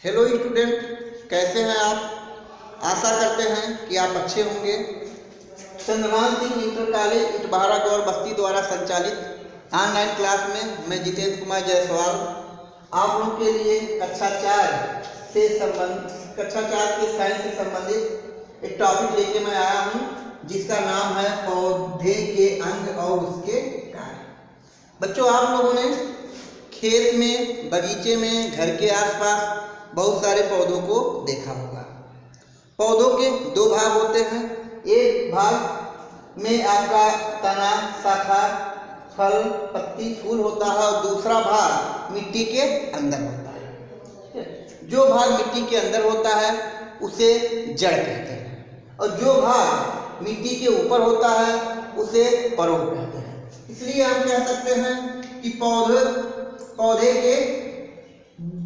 Hello student, कैसे हैं आप। आशा करते हैं कि आप अच्छे होंगे। चंद्रभान सिंह इंटर कॉलेज इटबहारा गौर बस्ती द्वारा संचालित ऑनलाइन क्लास में मैं जितेंद्र कुमार जायसवाल आप लोग के लिए कक्षा 4 के साइंस से संबंधित एक टॉपिक लेके मैं आया हूँ, जिसका नाम है पौधे के अंग और उसके कार्य। बच्चों, आप लोगों ने खेत में, बगीचे में, घर के आसपास बहुत सारे पौधों को देखा होगा। पौधों के दो भाग होते हैं। एक भाग में आपका तना, शाखा, फल, पत्ती, फूल होता है और दूसरा भाग मिट्टी के अंदर होता है। जो भाग मिट्टी के अंदर होता है उसे जड़ कहते हैं और जो भाग मिट्टी के ऊपर होता है उसे परोह कहते हैं। इसलिए हम कह सकते हैं कि पौधे के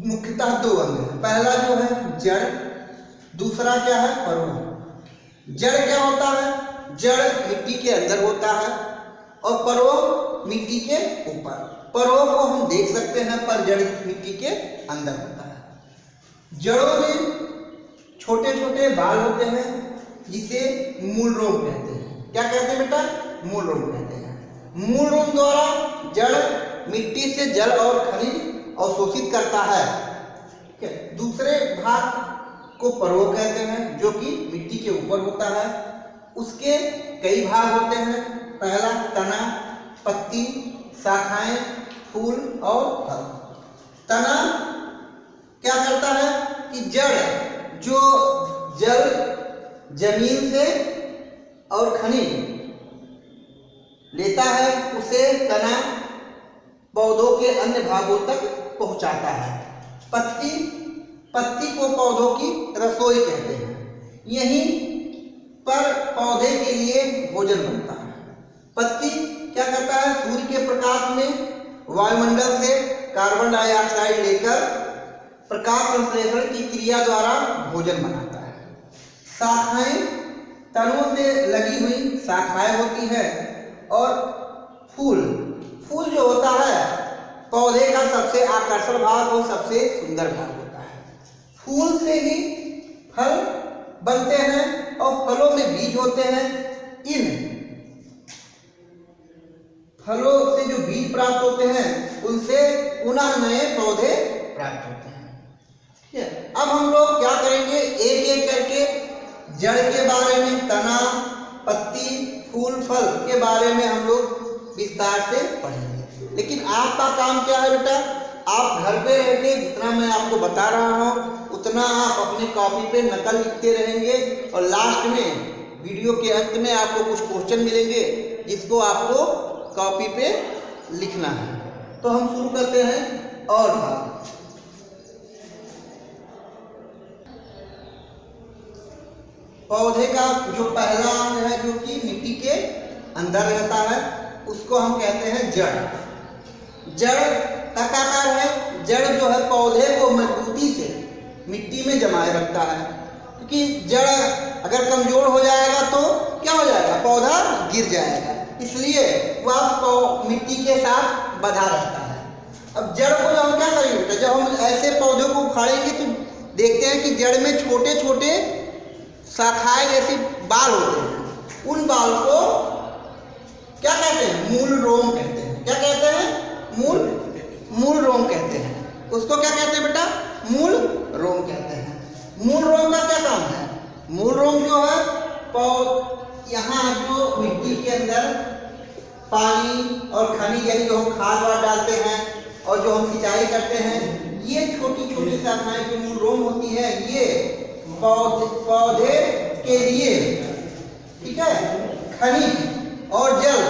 मुख्यतः दो अंग हैं। पहला जो है जड़, दूसरा क्या है परोह। जड़ क्या होता है? जड़ मिट्टी के अंदर होता है और परोह मिट्टी के ऊपर। परोह को हम देख सकते हैं पर जड़ मिट्टी के अंदर होता है। जड़ों में छोटे छोटे बाल होते हैं जिसे मूलरोम कहते हैं। क्या कहते हैं बेटा? मूलरोम कहते हैं। मूलरोम द्वारा जड़ मिट्टी से जल और खनिज अवशोषित करता है। दूसरे भाग को परोह कहते हैं जो कि मिट्टी के ऊपर होता है। उसके कई भाग होते हैं। पहला तना, पत्ती, शाखाएं, फूल और फल। तना क्या करता है कि जड़ जो जल जमीन से और खनिज लेता है उसे तना पौधों के अन्य भागों तक पहुंचाता है। पत्ती को पौधों की रसोई कहते हैं। यहीं पर पौधे के लिए भोजन बनता है। पत्ती क्या करता है? सूर्य के प्रकाश में वायुमंडल से कार्बन डाइऑक्साइड लेकर प्रकाश संश्लेषण की क्रिया द्वारा भोजन बनाता है। शाखाएं तनों से लगी हुई शाखाएं होती है और फूल जो होता है पौधे का सबसे आकर्षक भाग और सबसे सुंदर भाग होता है। फूल से ही फल बनते हैं और फलों में बीज होते हैं। इन फलों से जो बीज प्राप्त होते हैं उनसे पुनः नए पौधे प्राप्त होते हैं। अब हम लोग क्या करेंगे, एक एक करके जड़ के बारे में, तना, पत्ती, फूल, फल के बारे में हम लोग विस्तार से पढ़ेंगे। लेकिन आपका काम क्या है बेटा? आप घर पे रह के जितना मैं आपको बता रहा हूँ उतना आप अपने कॉपी पे नकल लिखते रहेंगे और लास्ट में वीडियो के अंत में आपको कुछ क्वेश्चन मिलेंगे जिसको आपको कॉपी पे लिखना है। तो हम शुरू करते हैं। और भाग पौधे का जो पहला अंग है जो कि मिट्टी के अंदर रहता है उसको हम कहते हैं जड़। जड़ का आकार है। जड़ जो है पौधे को मजबूती से मिट्टी में जमाए रखता है, क्योंकि जड़ अगर कमजोर हो जाएगा तो क्या हो जाएगा? पौधा गिर जाएगा। इसलिए वह मिट्टी के साथ बंधा रहता है। अब जड़ को हम क्या करेंगे? जब हम ऐसे पौधे को उखाड़ेंगे तो देखते हैं कि जड़ में छोटे छोटे शाखाएं जैसे बाल होते हैं। उन बाल को क्या कहते हैं? मूल रोम कहते हैं। क्या कहते हैं? मूल रोम कहते हैं। उसको क्या कहते हैं बेटा? मूल रोम कहते हैं। मूल रोम का क्या काम है? मूल रोम जो है यहाँ जो मिट्टी के अंदर पानी और खनिज यानी जो हम खाद वाद डालते हैं और जो हम सिंचाई करते हैं, ये छोटी छोटी शाखाएं जो मूल रोम होती है ये पौधे के लिए, ठीक है, खनिज और जल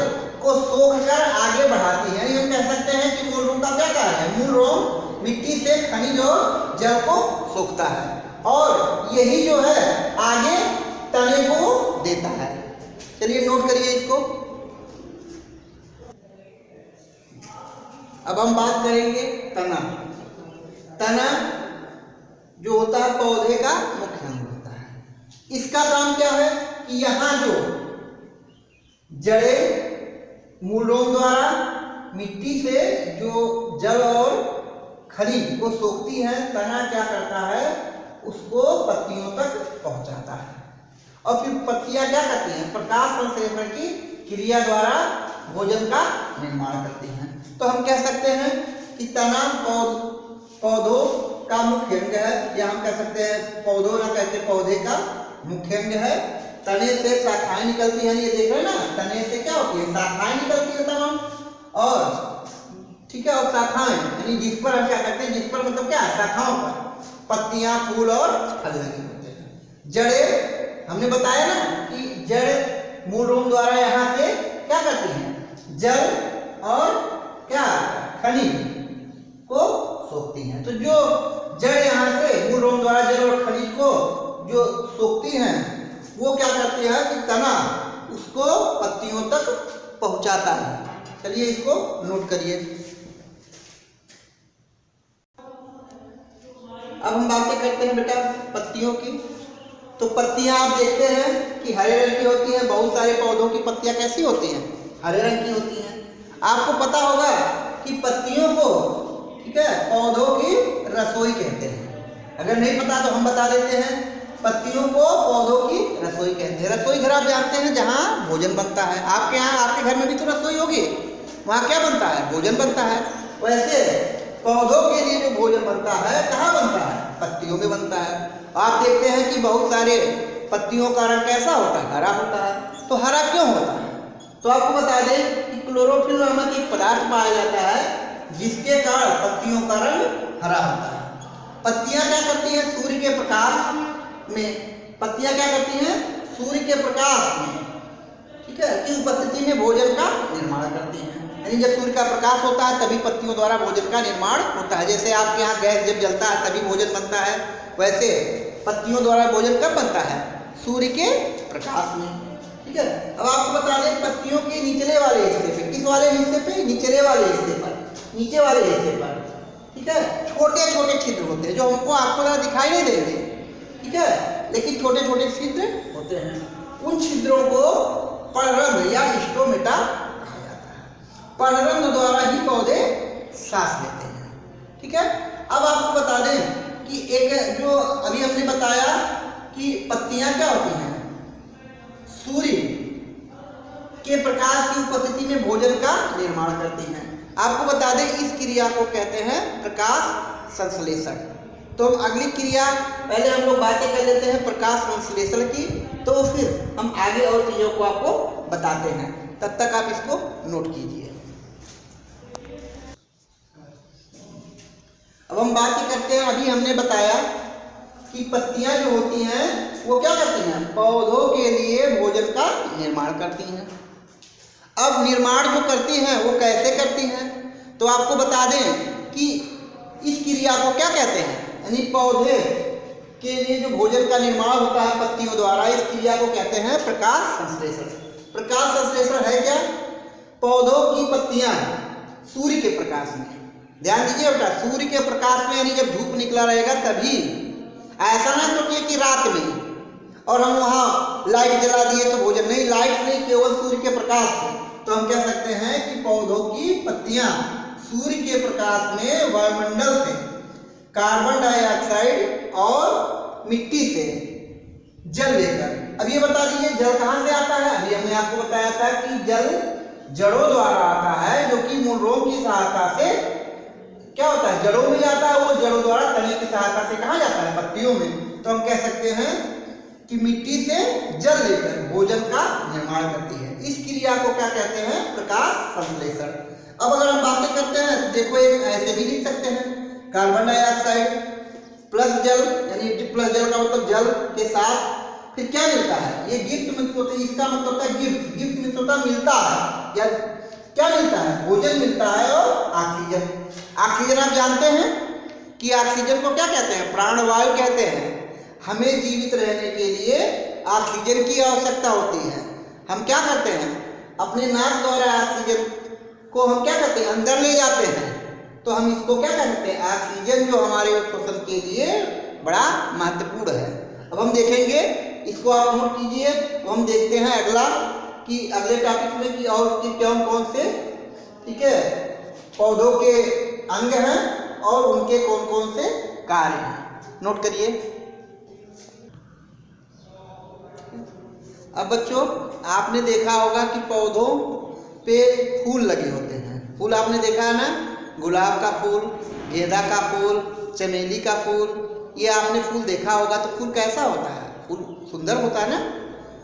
को सोख कर आगे बढ़ाती है। हम कह सकते हैं कि मूल रोम का क्या कार्य है? मूल रोम मिट्टी से खनिज और जल को सोखता है और यही जो है आगे तने को देता है। चलिए नोट करिए इसको। अब हम बात करेंगे तना। तना जो होता है पौधे का मुख्य अंग होता है। इसका काम क्या है कि यहाँ जो जड़ें मूल रोम द्वारा मिट्टी से जो जल और खनिज को सोखती है, तना क्या करता है, उसको पत्तियों तक पहुंचाता है। और फिर पत्तियां क्या करती हैं, प्रकाश संश्लेषण की क्रिया द्वारा भोजन का निर्माण करती हैं। तो हम कह सकते हैं कि तना पौधों का मुख्य अंग है, या हम कह सकते हैं पौधों ना कहते पौधे का मुख्य अंग है। तने से शाखाएं निकलती हैं, ये देख रहे हैं ना, तने से क्या होती है, शाखाएं निकलती है तमाम। और ठीक है, और शाखाएं यानी जिस पर हम क्या कहते हैं, जिस पर मतलब क्या, शाखाओं पर पत्तियां, फूल और फल लगे होते हैं। जड़ें हमने बताया ना कि जड़ मूल रूप द्वारा यहाँ से क्या करती हैं, जल और क्या खनिज को सोखती हैं। तो जो जड़ यहाँ से मूल रूप द्वारा जल और खनिज को जो सोखती हैं, वो क्या करती है कि तना उसको पत्तियों तक पहुंचाता है। चलिए इसको नोट करिए। अब हम बातें करते हैं बेटा पत्तियों की। तो पत्तियां आप देखते हैं कि हरे रंग की होती हैं। बहुत सारे पौधों की पत्तियां कैसी होती हैं, हरे रंग की होती हैं। आपको पता होगा कि पत्तियों को, ठीक है, पौधों की रसोई कहते हैं। अगर नहीं पता तो हम बता देते हैं, पत्तियों को पौधों की रसोई कहते हैं। रसोई घर आप जानते हैं जहाँ भोजन बनता है। आपके यहाँ, आपके घर में भी तो रसोई होगी, वहाँ क्या बनता है, भोजन बनता है। वैसे पौधों के लिए जो भोजन बनता है कहाँ बनता है, पत्तियों में बनता है। आप देखते हैं कि बहुत सारे पत्तियों का रंग कैसा होता है, हरा होता है। तो हरा क्यों होता है, तो आपको बता दें कि क्लोरोफिल नामक एक पदार्थ पाया जाता है जिसके कारण पत्तियों का रंग हरा होता है। पत्तियां क्या करती हैं, सूर्य के प्रकाश में, पत्तियां क्या करती हैं, सूर्य के प्रकाश में, ठीक है, की उपस्थिति में भोजन का निर्माण करती हैं। यानी जब सूर्य का प्रकाश होता है तभी पत्तियों द्वारा भोजन का निर्माण होता है। जैसे आपके यहाँ गैस जब जलता है तभी भोजन बनता है, वैसे पत्तियों द्वारा भोजन कब बनता है, सूर्य के प्रकाश में। ठीक है, अब आपको बता दें पत्तियों के निचले वाले हिस्से पे, किस वाले हिस्से पे, निचले वाले हिस्से पर, नीचे वाले हिस्से पर, ठीक है, छोटे छोटे छिद्र होते हैं जो हमको आपको जरा दिखाई नहीं देंगे, ठीक है, लेकिन छोटे छोटे छिद्र होते हैं। उन छिद्रों को पर्णरंध्र या स्टोमेटा कहा जाता है। पर्णरंध्र द्वारा ही पौधे सांस लेते हैं। ठीक है, अब आपको बता दें कि एक जो अभी हमने बताया कि पत्तियां क्या होती हैं, सूर्य के प्रकाश की उपस्थिति में भोजन का निर्माण करती हैं। आपको बता दें इस क्रिया को कहते हैं प्रकाश संश्लेषण। तो हम अगली क्रिया, पहले हम लोग बातें कर लेते हैं प्रकाश संश्लेषण की, तो फिर हम आगे और चीजों को आपको बताते हैं। तब तक आप इसको नोट कीजिए। अब हम बात करते हैं, अभी हमने बताया कि पत्तियां जो होती हैं वो क्या करती हैं, पौधों के लिए भोजन का निर्माण करती हैं। अब निर्माण जो करती हैं वो कैसे करती हैं, तो आपको बता दें कि इस क्रिया को क्या कहते हैं, यानी पौधे के लिए जो भोजन का निर्माण होता है पत्तियों द्वारा, इस क्रिया को कहते हैं प्रकाश संश्लेषण। प्रकाश संश्लेषण है क्या, पौधों की पत्तियां सूर्य के प्रकाश में, ध्यान दीजिए बेटा, सूर्य के प्रकाश में, यानी जब धूप निकला रहेगा तभी, ऐसा ना सोचिए कि रात में और हम वहाँ लाइट जला दिए तो भोजन नहीं, लाइट नहीं, केवल सूर्य के प्रकाश से। तो हम कह सकते हैं कि पौधों की पत्तियां सूर्य के प्रकाश में वायुमंडल से कार्बन डाइऑक्साइड और मिट्टी से जल लेकर, अब ये बता दीजिए जल कहाँ से आता है। अभी हमने आपको बताया था कि जल जड़ों द्वारा आता है, जो कि मूलों की सहायता से क्या होता है, जड़ों में जाता है, वो जड़ों द्वारा तने की सहायता से कहाँ जाता है, पत्तियों में। तो हम कह सकते हैं कि मिट्टी से जल लेकर भोजन का निर्माण करती है। इस क्रिया को क्या कहते हैं, प्रकाश संश्लेषण। अब अगर हम बातें करते हैं, देखो एक ऐसे भी लिख सकते हैं, कार्बन डाइऑक्साइड प्लस जल, यानी प्लस जल का मतलब जल के साथ फिर क्या मिलता है, ये गिफ्ट मिलता है, इसका मतलब होता है गिफ्ट, गिफ्ट मिलता होता मिलता है, या क्या मिलता है, भोजन मिलता है और ऑक्सीजन। ऑक्सीजन आप जानते हैं कि ऑक्सीजन को क्या कहते हैं, प्राणवायु कहते हैं। हमें जीवित रहने के लिए ऑक्सीजन की आवश्यकता होती है। हम क्या करते हैं, अपने नाक द्वारा ऑक्सीजन को हम क्या करते हैं, अंदर ले जाते हैं। तो हम इसको क्या कहते हैं, ऑक्सीजन जो हमारे श्वसन के लिए बड़ा महत्वपूर्ण है। अब हम देखेंगे, इसको आप नोट कीजिए। तो हम देखते हैं अगला कि अगले टॉपिक में कि और कौन कौन से, ठीक है, पौधों के अंग हैं और उनके कौन कौन से कार्य हैं। नोट करिए। अब बच्चों आपने देखा होगा कि पौधों पे फूल लगे होते हैं। फूल आपने देखा है ना, गुलाब का फूल, गेंदा का फूल, चमेली का फूल, ये आपने फूल देखा होगा। तो फूल कैसा होता है? फूल सुंदर होता है ना।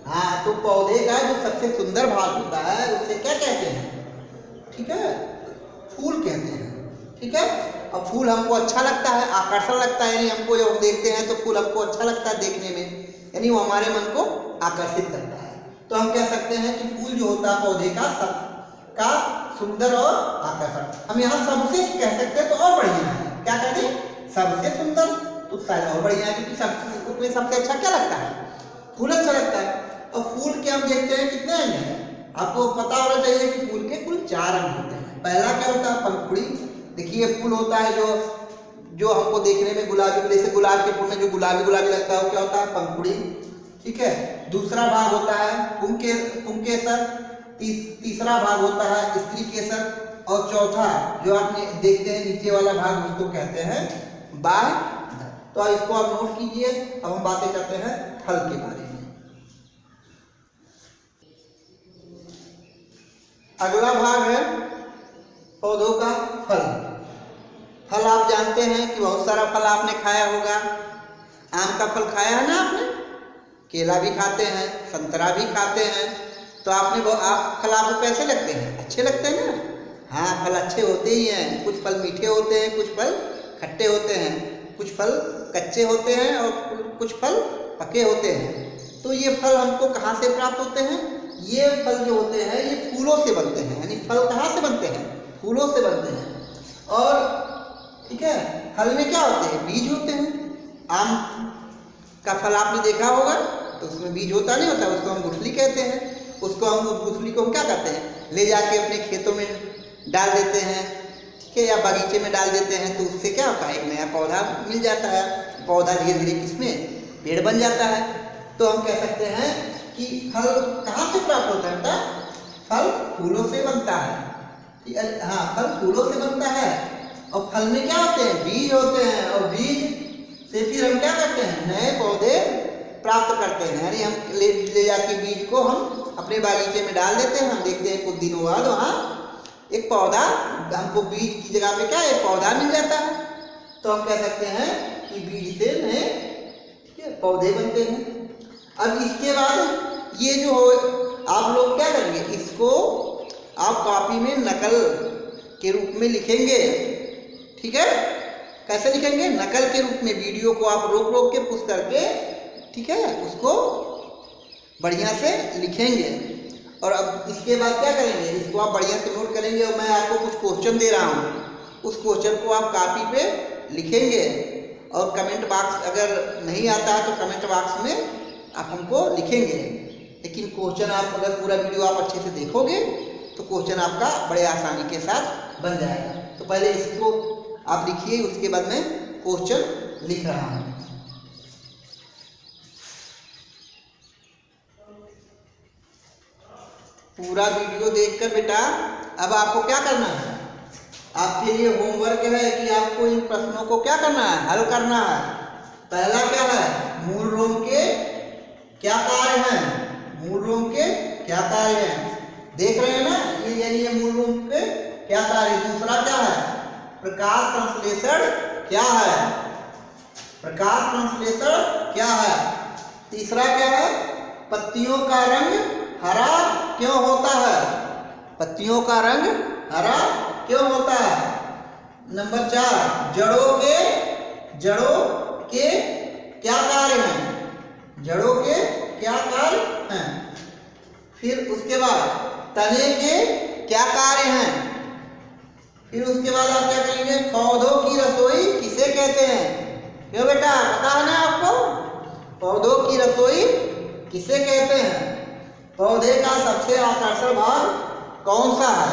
हाँ, तो पौधे का जो सबसे सुंदर भाग होता है उसे क्या कहते हैं? ठीक है, फूल कहते हैं। ठीक है, अब फूल हमको अच्छा लगता है, आकर्षण लगता है, यानी हमको जब हम देखते हैं तो फूल हमको अच्छा लगता है देखने में, यानी वो हमारे मन को आकर्षित करता है। तो हम कह सकते हैं कि फूल जो होता है पौधे का सबका सुंदर और आकर्षण। हम यहाँ सबसे कह सकते हैं तो और बढ़िया है। क्या कहते हैं? सबसे सुंदर, तो शायद और बढ़िया है, क्योंकि उसमें सबसे अच्छा क्या लगता है? फूल अच्छा लगता है। और फूल के हम देखते हैं कितने अंग हैं। आपको पता होना चाहिए कि फूल के कुल 4 अंग होते हैं। पहला क्या होता है? पंखुड़ी। देखिए फूल होता है जो हमको देखने में गुलाबी, जैसे गुलाब के फूल में जो गुलाबी गुलाबी लगता है वो क्या होता है? पंखुड़ी। ठीक है, दूसरा भाग होता है पुंकेसर, तीसरा भाग होता है स्त्री केसर, और चौथा जो आप देखते हैं नीचे वाला भाग उसको कहते हैं बाह्य। तो इसको आप नोट कीजिए। अब हम बातें करते हैं फल के बारे में। अगला भाग है पौधों का फल। फल आप जानते हैं कि बहुत सारा फल आपने खाया होगा। आम का फल खाया है ना आपने, केला भी खाते हैं, संतरा भी खाते हैं। तो फल आपको कैसे लगते हैं? अच्छे लगते हैं ना। हाँ, फल अच्छे होते ही हैं। कुछ फल मीठे होते हैं, कुछ फल खट्टे होते हैं, कुछ फल कच्चे होते हैं और कुछ फल पके होते हैं। तो ये फल हमको कहाँ से प्राप्त होते हैं? ये फल जो होते हैं ये फूलों से बनते हैं। यानी फल कहाँ से बनते हैं? फूलों से बनते हैं। और ठीक है, फल में क्या होते हैं? बीज होते हैं। आम का फल आपने देखा होगा तो उसमें बीज होता नहीं होता, उसको हम गुठली कहते हैं। गुठली को हम क्या करते हैं? ले जाके अपने खेतों में डाल देते हैं, ठीक है, या बगीचे में डाल देते हैं। तो उससे क्या होता है? एक नया पौधा मिल जाता है। पौधा धीरे धीरे किसमें? पेड़ बन जाता है। तो हम कह सकते हैं कि फल कहाँ से प्राप्त होता है? फल फूलों से बनता है। हाँ, फल फूलों से बनता है। और फल में क्या होते हैं? बीज होते हैं। और बीज से फिर हम क्या करते हैं? नए पौधे प्राप्त करते हैं। यानी हम ले जाके बीज को हम अपने बागीचे में डाल देते हैं। हम देखते हैं कुछ दिनों बाद वहाँ एक पौधा, हमको बीज की जगह पे क्या एक पौधा मिल जाता है। तो हम कह सकते हैं कि बीज से नए पौधे बनते हैं। अब इसके बाद ये जो हो, आप लोग क्या करेंगे? इसको आप कॉपी में नकल के रूप में लिखेंगे। ठीक है, कैसे लिखेंगे? नकल के रूप में। वीडियो को आप रोक रोक के पुश करके, ठीक है, उसको बढ़िया से लिखेंगे। और अब इसके बाद क्या करेंगे? इसको आप बढ़िया से नोट करेंगे। और मैं आपको कुछ क्वेश्चन दे रहा हूँ, उस क्वेश्चन को आप कॉपी पे लिखेंगे। और कमेंट बॉक्स अगर नहीं आता है तो कमेंट बॉक्स में आप हमको लिखेंगे। लेकिन क्वेश्चन आप अगर पूरा वीडियो आप अच्छे से देखोगे तो क्वेश्चन आपका बड़े आसानी के साथ बन जाएगा। तो पहले इसको आप लिखिए, उसके बाद मैं क्वेश्चन लिख रहा हूँ। पूरा वीडियो देखकर बेटा अब आपको क्या करना है? आपके लिए होमवर्क है कि आपको इन प्रश्नों को क्या करना है? हल करना है। पहला क्या है? मूल रोम के क्या कार्य हैं? मूल रोम के क्या कार्य हैं? देख रहे हैं ना, ये यानी ये मूल रोम के क्या कार्य। दूसरा क्या है? प्रकाश संश्लेषण क्या है? प्रकाश संश्लेषण क्या है? तीसरा क्या है? पत्तियों का रंग हरा क्यों होता है? पत्तियों का रंग हरा क्यों होता है? नंबर 4, जड़ों के क्या कार्य हैं? जड़ों के क्या कार्य हैं? फिर उसके बाद तने के क्या कार्य हैं? फिर उसके बाद आप क्या करेंगे? पौधों की रसोई किसे कहते हैं? क्यों बेटा, पता है ना आपको? पौधों की रसोई किसे कहते हैं? पौधे का सबसे आकर्षक भाग कौन सा है?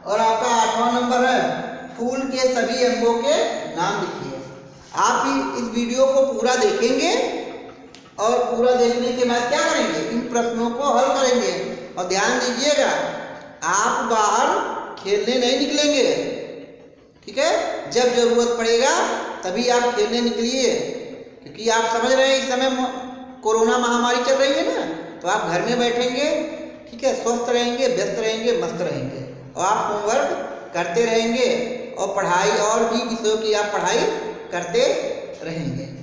और आपका 8वां नंबर है फूल के सभी अंगों के नाम लिखिए। आप ही इस वीडियो को पूरा देखेंगे और पूरा देखने के बाद क्या करेंगे? इन प्रश्नों को हल करेंगे। और ध्यान दीजिएगा, आप बाहर खेलने नहीं निकलेंगे, ठीक है। जब जरूरत पड़ेगा तभी आप खेलने निकलिए, क्योंकि आप समझ रहे हैं इस समय कोरोना महामारी चल रही है ना, तो आप घर में बैठेंगे, ठीक है, स्वस्थ रहेंगे, व्यस्त रहेंगे, मस्त रहेंगे, और आप होमवर्क करते रहेंगे और पढ़ाई और भी विषयों की आप पढ़ाई करते रहेंगे।